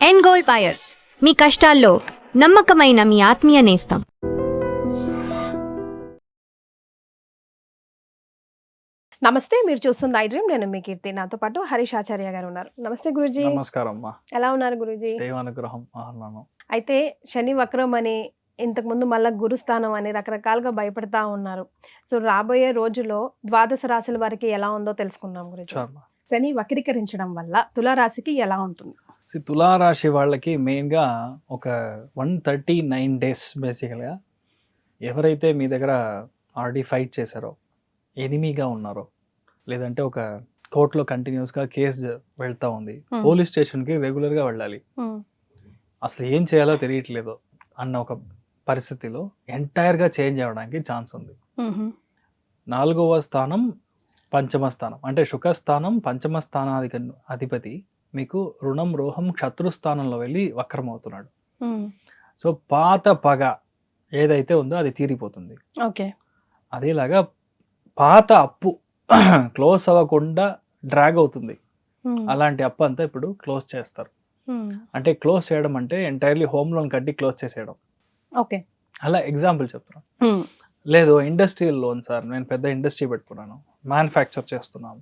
End gold buyers, మీ కష్టాల్లో నమ్మకమైన మీ ఆత్మీయ నేస్తం. నమస్తే, మీరు చూస్తుంది ఐ డ్రీమ్. నేను మీ కీర్తి. నాతో పాటు హరీష్ ఆచార్య గారు ఉన్నారు. నమస్తే గురూజీ. నమస్కారం అమ్మా. ఎలా ఉన్నారు గురూజీ? దైవానుగ్రహం ఆహ్లానం. అయితే శని వక్రం అని, ఇంతకుముందు మళ్ళా గురుస్థానం అని రకరకాలుగా భయపడతా ఉన్నారు. సో రాబోయే రోజుల్లో ద్వాదశ రాశుల వారికి ఎలా ఉందో తెలుసుకుందాం గురూజీ. శని వక్రీకరించడం వల్ల తులారాశికి ఎలా ఉంటుంది? తులారాశి వాళ్ళకి మెయిన్గా ఒక 139 days బేసికల్గా ఎవరైతే మీ దగ్గర ఆల్రెడీ ఫైట్ చేశారో, ఎనిమీగా ఉన్నారో, లేదంటే ఒక కోర్టులో కంటిన్యూస్గా కేసు వెళ్తూ ఉంది, పోలీస్ స్టేషన్కి రెగ్యులర్గా వెళ్ళాలి, అసలు ఏం చేయాలో తెలియట్లేదు అన్న ఒక పరిస్థితిలో ఎంటైర్గా చేంజ్ అవ్వడానికి ఛాన్స్ ఉంది. 4వ స్థానం పంచమ స్థానం అంటే శుకస్థానం, పంచమ అధిపతి మీకు రుణం రోహం శత్రుస్థానంలో వెళ్ళి వక్రమవుతున్నాడు. సో పాత పగ ఏదైతే ఉందో అది తీరిపోతుంది. ఓకే. అదేలాగా పాత అప్పు క్లోజ్ అవ్వకుండా డ్రాగ్ అవుతుంది. అలాంటి అప్పు అంతా ఇప్పుడు క్లోజ్ చేస్తారు. అంటే క్లోజ్ చేయడం అంటే ఎంటైర్లీ హోమ్ లోన్ కట్టి క్లోజ్ చేసేయడం. ఓకే. అలా ఎగ్జాంపుల్ చెప్తున్నాను. లేదు ఇండస్ట్రియల్ లోన్ సార్, నేను పెద్ద ఇండస్ట్రీ పెట్టుకున్నాను, మ్యానుఫ్యాక్చర్ చేస్తున్నాము,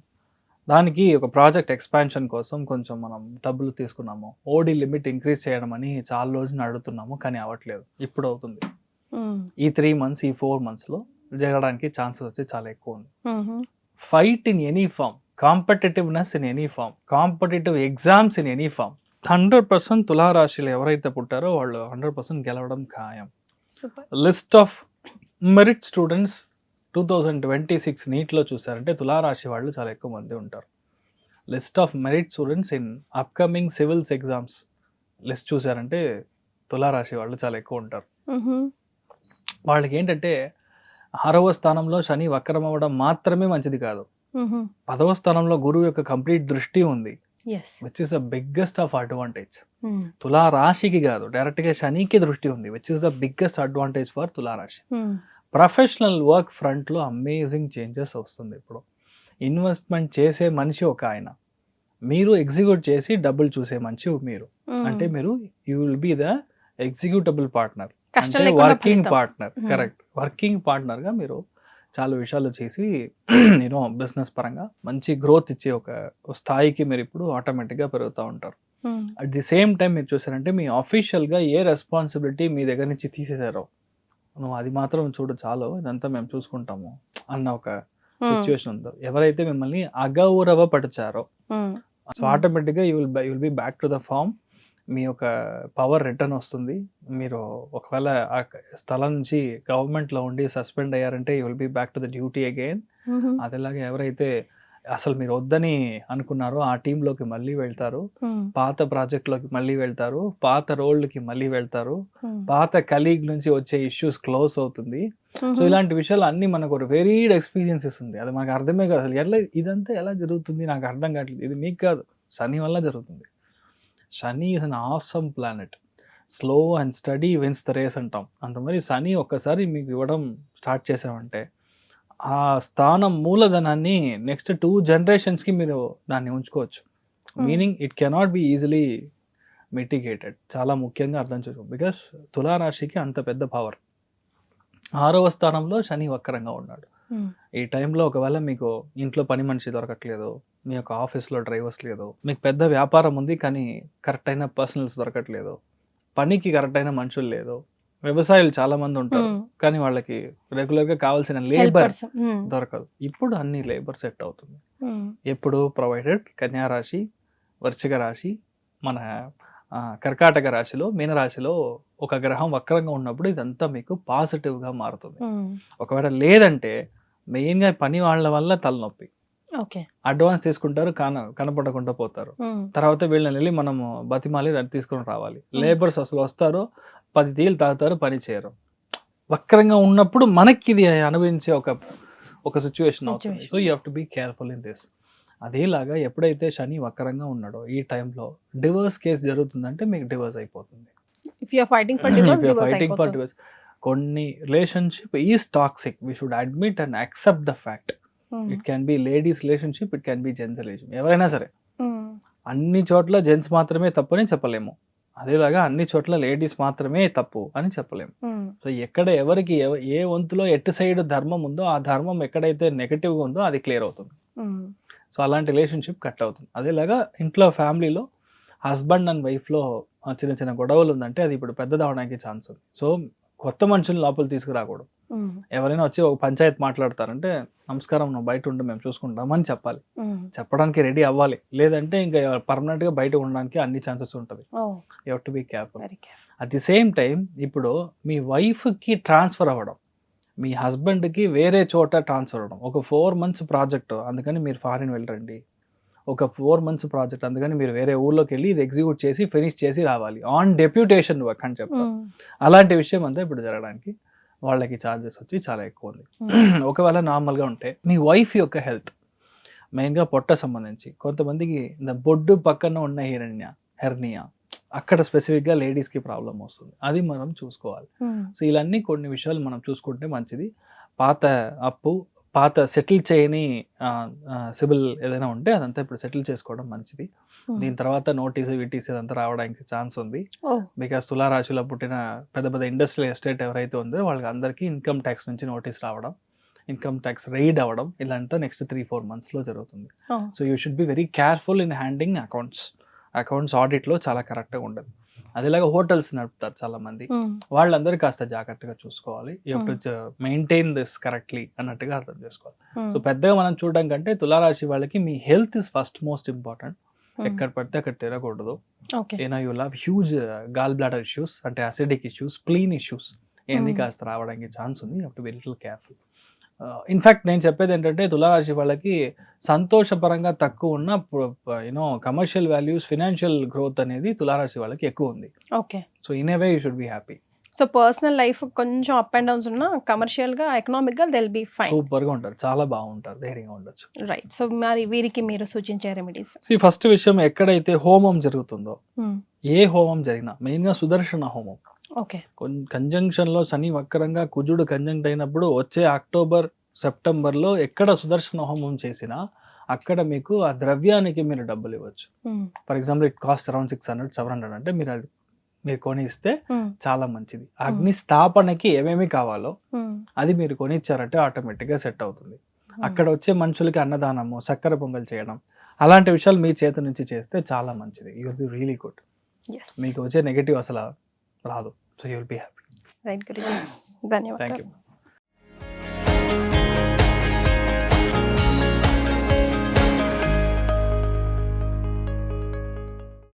దానికి ఒక ప్రాజెక్ట్ ఎక్స్పాన్షన్ కోసం కొంచెం మనం డబ్బులు తీసుకున్నాము, ఓడి లిమిట్ ఇంక్రీజ్ చేయడం అని చాలా రోజులు అడుగుతున్నాము, కానీ అవ్వట్లేదు. ఇప్పుడు అవుతుంది. ఈ 3 months, ఈ 4 monthsలో జరగడానికి ఛాన్సెస్ వచ్చి చాలా ఎక్కువ ఉంది. Fight in any form, competitiveness in any form, competitive exams in any form 100% తులారాశిలో ఎవరైతే పుట్టారో వాళ్ళు 100% గెలవడం ఖాయం. లిస్ట్ ఆఫ్ మెరిట్ స్టూడెంట్స్ 2026 నీట్లో చూసారంటే తులారాశి వాళ్ళు చాలా ఎక్కువ మంది ఉంటారు. List of merit students in upcoming civils exams list చూసారంటే తులారాశి వాళ్ళు చాలా ఎక్కువ ఉంటారు. వాళ్ళకి ఏంటంటే 6వ స్థానంలో శని వక్రం అవ్వడం మాత్రమే మంచిది కాదు, 10వ స్థానంలో గురువు యొక్క కంప్లీట్ దృష్టి ఉంది, which is the biggest of advantage. తులారాశికి కాదు, డైరెక్ట్గా శనికి దృష్టి ఉంది, which is the biggest advantage for తులారాశి. ప్రొఫెషనల్ వర్క్ ఫ్రంట్లో అమేజింగ్ చేంజెస్ వస్తుంది. ఇప్పుడు ఇన్వెస్ట్మెంట్ చేసే మనిషి ఒక ఆయన, మీరు ఎగ్జిక్యూట్ చేసి డబ్బులు చూసే మనిషి మీరు. అంటే మీరు you will be the executable partner, అంటే వర్కింగ్ పార్ట్నర్. కరెక్ట్. వర్కింగ్ పార్ట్నర్గా మీరు చాలా విషయాలు చేసి నేను బిజినెస్ పరంగా మంచి గ్రోత్ ఇచ్చే ఒక స్థాయికి మీరు ఇప్పుడు ఆటోమేటిక్గా పెరుగుతూ ఉంటారు. అట్ ది సేమ్ టైం మీరు చూసారంటే మీ అఫీషియల్గా ఏ రెస్పాన్సిబిలిటీ మీ దగ్గర నుంచి తీసేసారో, నువ్వు అది మాత్రం చూడు చాలు, ఇదంతా మేము చూసుకుంటాము అన్న ఒక సిచ్యువేషన్ ఉందో, ఎవరైతే మిమ్మల్ని అగౌరవపరిచారో, సో ఆటోమేటిక్గా you will be back to the form. మీ యొక్క పవర్ రిటర్న్ వస్తుంది. మీరు ఒకవేళ ఆ స్థలం నుంచి గవర్నమెంట్లో ఉండి సస్పెండ్ అయ్యారంటే you will be back to the duty again. అదేలాగా ఎవరైతే అసలు మీరు వద్దని అనుకున్నారో ఆ టీంలోకి మళ్ళీ వెళ్తారు, పాత ప్రాజెక్ట్లోకి మళ్ళీ వెళ్తారు, పాత రోల్కి మళ్ళీ వెళ్తారు, పాత కలీగ్ నుంచి వచ్చే ఇష్యూస్ క్లోజ్ అవుతుంది. సో ఇలాంటి విషయాలు అన్నీ మనకు ఒక వెరీడ్ ఎక్స్పీరియన్సెస్ ఉంది. అది మనకు అర్థమే కాదు. అసలు ఎలా ఇదంతా ఎలా జరుగుతుంది నాకు అర్థం కావట్లేదు. ఇది మీకు కాదు, శని వల్ల జరుగుతుంది. శని is an awesome planet. Slow and steady wins the race అంటాం. అంత మరి శని ఒక్కసారి మీకు ఇవ్వడం స్టార్ట్ చేసామంటే ఆ స్థానం మూలధనాన్ని నెక్స్ట్ 2 generations మీరు దాన్ని ఉంచుకోవచ్చు. Meaning it cannot be easily మిటిగేటెడ్. చాలా ముఖ్యంగా అర్థం చేసుకో, బికాస్ తులారాశికి అంత పెద్ద పవర్. 6వ స్థానంలో శని వక్రంగా ఉన్నాడు. ఈ టైంలో ఒకవేళ మీకు ఇంట్లో పని మనిషి దొరకట్లేదు, మీ యొక్క ఆఫీస్లో డ్రైవర్స్ లేదు, మీకు పెద్ద వ్యాపారం ఉంది కానీ కరెక్ట్ అయిన పర్సనల్స్ దొరకట్లేదు, పనికి కరెక్ట్ అయిన మనుషులు లేదు, వ్యవసాయాలు చాలా మంది ఉంటారు కానీ వాళ్ళకి రెగ్యులర్గా కావాల్సిన లేబర్ దొరకదు. ఇప్పుడు అన్ని లేబర్ సెట్ అవుతుంది. ఎప్పుడు ప్రొవైడెడ్ కన్యారాశి, వృశ్చిక రాశి, మన కర్కాటక రాశిలో, మీనరాశిలో ఒక గ్రహం వక్రంగా ఉన్నప్పుడు ఇదంతా మీకు పాజిటివ్గా మారుతుంది. ఒకవేళ లేదంటే మెయిన్గా పని వాళ్ళ వల్ల తలనొప్పి, అడ్వాన్స్ తీసుకుంటారు, కనపడకుండా పోతారు, తర్వాత వీళ్ళని వెళ్ళి మనము బతిమాలి తీసుకొని రావాలి. లేబర్స్ అసలు వస్తారు, 10 టీలు తాగుతారు, పని చేయరు. వక్రంగా ఉన్నప్పుడు మనకి ఇది అనుభవించే ఒక సిచ్యువేషన్ అవుతుంది. So you have to be careful in this. అదేలాగా ఎప్పుడైతే శని వక్రంగా ఉన్నాడో ఈ టైంలో డివోర్స్ కేసు జరుగుతుందంటే మీకు డివోర్స్ అయిపోతుంది. కొన్ని relationship is toxic, we should admit and accept the fact. It can be ladies relationship, it can be gents relationship, ఎవరైనా సరే. అన్ని చోట్ల జెంట్స్ మాత్రమే తప్పని చెప్పలేము. అదేలాగా అన్ని చోట్ల లేడీస్ మాత్రమే తప్పు అని చెప్పలేము. సో ఎక్కడ ఎవరికి ఏ వంతులో ఎటు సైడ్ ధర్మం ఉందో ఆ ధర్మం ఎక్కడైతే నెగటివ్గా ఉందో అది క్లియర్ అవుతుంది. సో అలాంటి రిలేషన్షిప్ కట్ అవుతుంది. అదేలాగా ఇంట్లో ఫ్యామిలీలో హస్బెండ్ అండ్ వైఫ్లో చిన్న చిన్న గొడవలు ఉందంటే అది ఇప్పుడు పెద్దదవడానికి ఛాన్స్ ఉంది. సో కొత్త మనుషులు లోపల తీసుకురాకూడదు. ఎవరైనా వచ్చి ఒక పంచాయతీ మాట్లాడతారంటే నమస్కారం, నువ్వు బయట ఉండి మేము చూసుకుంటామని చెప్పాలి. చెప్పడానికి రెడీ అవ్వాలి. లేదంటే ఇంకా పర్మనెంట్ గా బయట ఉండడానికి అన్ని ఛాన్సెస్ ఉంటుంది. You have to be careful. At the same time ఇప్పుడు మీ వైఫ్ కి ట్రాన్స్ఫర్ అవ్వడం, మీ హస్బెండ్ కి వేరే చోట ట్రాన్స్ఫర్ అవ్వడం, ఒక 4 months ప్రాజెక్ట్ అందుకని మీరు ఫారిన్ వెళ్ళరండి, ఒక 4 months ప్రాజెక్ట్ అందుకని మీరు వేరే ఊర్లోకి వెళ్ళి ఇది ఎగ్జిక్యూట్ చేసి ఫినిష్ చేసి రావాలి, ఆన్ డెప్యూటేషన్ వర్క్ అని చెప్తారు. అలాంటి విషయం అంతా ఇప్పుడు జరగడానికి వాళ్ళకి ఛార్జెస్ వచ్చి చాలా ఎక్కువ ఉంది. ఒకవేళ నార్మల్గా ఉంటే మీ వైఫ్ యొక్క హెల్త్, మెయిన్గా పొట్ట సంబంధించి కొంతమందికి బొడ్డు పక్కన ఉన్న హెర్నియా అక్కడ స్పెసిఫిక్గా లేడీస్కి ప్రాబ్లం వస్తుంది. అది మనం చూసుకోవాలి. సో ఇలాన్నీ కొన్ని విషయాలు మనం చూసుకుంటే మంచిది. పాత అప్పు, పాత సెటిల్ చేయని సిబిల్ ఏదైనా ఉంటే అదంతా ఇప్పుడు సెటిల్ చేసుకోవడం మంచిది. దీని తర్వాత నోటీసు విటీస్ ఇదంతా రావడానికి ఛాన్స్ ఉంది. బికాస్ తులారాశిలో పుట్టిన పెద్ద పెద్ద ఇండస్ట్రియల్ ఎస్టేట్ ఎవరైతే ఉందో వాళ్ళకి అందరికీ ఇన్కమ్ ట్యాక్స్ నుంచి నోటీస్ రావడం, ఇన్కమ్ ట్యాక్స్ రైడ్ అవ్వడం ఇలాంటి నెక్స్ట్ 3-4 monthsలో జరుగుతుంది. So you should be very careful in handing accounts ఆడిట్లో చాలా కరెక్ట్గా ఉండదు. అదేలాగా హోటల్స్ నడుపుతారు చాలా మంది, వాళ్ళందరూ కాస్త జాగ్రత్తగా చూసుకోవాలి. You have to maintain this correctly అన్నట్టుగా అర్థం చేసుకోవాలి. సో పెద్దగా మనం చూడడం కంటే తులారాశి వాళ్ళకి మీ health is first most important. ఎక్కడ పడితే అక్కడ తిరగకూడదు. You love huge gall bladder issues, అంటే అసిడిక్ ఇష్యూస్, స్ప్లీన్ ఇష్యూస్ ఇవన్నీ కాస్త రావడానికి ఛాన్స్ ఉంది. You have to be little careful. In fact నేను చెప్పేది ఏంటంటే తులారాశి వాళ్ళకి సంతోషపరంగా తక్కువ ఉన్న కమర్షియల్ వాల్యూస్, ఫినాన్షియల్ గ్రోత్ అనేది తులారాశి వాళ్ళకి ఎక్కువ ఉంది. Okay. So in a way you should be happy. So personal life కొంచెం అప్ అండ్ డౌన్స్ ఉన్నా కమర్షియల్ గా, ఎకనామిక్ గా they will be fine. Super గా ఉంటారు, చాలా బాగుంటారు, ధైర్యంగా ఉండొచ్చు. రైట్. సో మరి వీరికి మీరు సూచించే రెమెడీస్? ఫస్ట్ విషయం, ఎక్కడైతే హోమం జరుగుతుందో, ఏ హోమం జరిగినా మెయిన్ గా సుదర్శన హోమం. ఓకే. కంజంక్షన్ లో శని వక్రంగా కుజుడు కంజంక్ట్ అయినప్పుడు వచ్చే అక్టోబర్ సెప్టెంబర్లో ఎక్కడ సుదర్శన హోమం చేసినా అక్కడ మీకు ఆ ద్రవ్యానికి మీరు డబ్బులు ఇవ్వచ్చు. For example it cost around 600-700 అంటే మీరు కొని ఇస్తే చాలా మంచిది. అగ్ని స్థాపనకి ఏమేమి కావాలో అది మీరు కొని ఇచ్చారంటే ఆటోమేటిక్ గా సెట్ అవుతుంది. అక్కడ వచ్చే మనుషులకి అన్నదానము, చక్కెర పొంగల్ చేయడం, అలాంటి విషయాలు మీ చేతి నుంచి చేస్తే చాలా మంచిది. You will be really good. మీకు వచ్చే నెగటివ్ అసలు రాదు. So you will be happy. Right Guruji, ధన్యవాదాలు. Thank you.